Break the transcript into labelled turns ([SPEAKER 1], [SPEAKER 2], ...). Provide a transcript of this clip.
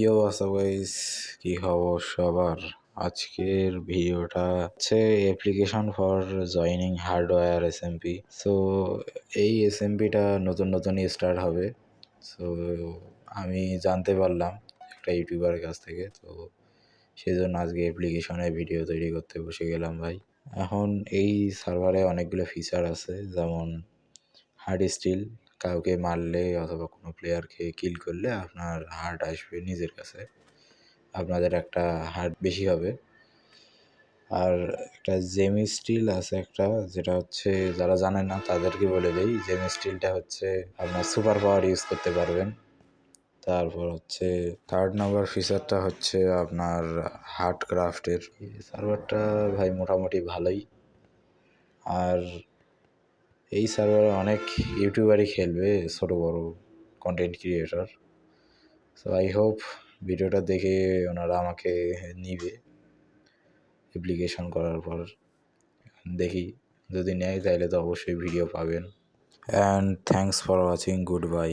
[SPEAKER 1] ইয়ো আশা guys, কি খবর সবার? আজকের ভিডিওটা হচ্ছে application for joining hardware SMP. So এই এসএমপিটা নতুন নতুনই স্টার্ট হবে। সো আমি জানতে পারলাম একটা ইউটিউবারের কাছ থেকে, তো সেই জন্য আজকে অ্যাপ্লিকেশনে ভিডিও তৈরি করতে বসে গেলাম ভাই। এখন এই সার্ভারে অনেকগুলো ফিচার আছে, যেমন হার্ড স্টিল, কাউকে মারলে অথবা কোনো প্লেয়ারকে কিল করলে আপনার হার্ট আসবে নিজের কাছে, আপনাদের একটা হার্ট বেশি হবে। আর একটা জেমি স্টিল আছে একটা, যেটা হচ্ছে যারা জানে না তাদেরকে বলে দেই, জেমি স্টিলটা হচ্ছে আপনার সুপার পাওয়ার ইউজ করতে পারবেন। তারপর হচ্ছে থার্ড নাম্বার ফিচারটা হচ্ছে আপনার হার্ট ক্রাফটের সার্ভারটা ভাই মোটামুটি ভালোই। আর এই সার্ভারে অনেক ইউটিউবারই খেলবে, ছোটো বড় content creator. So I hope ভিডিওটা দেখে ওনারা আমাকে নিবে অ্যাপ্লিকেশন করার পর। দেখি, যদি নেয় তাহলে তো অবশ্যই ভিডিও পাবেন। And thanks for watching, good bye.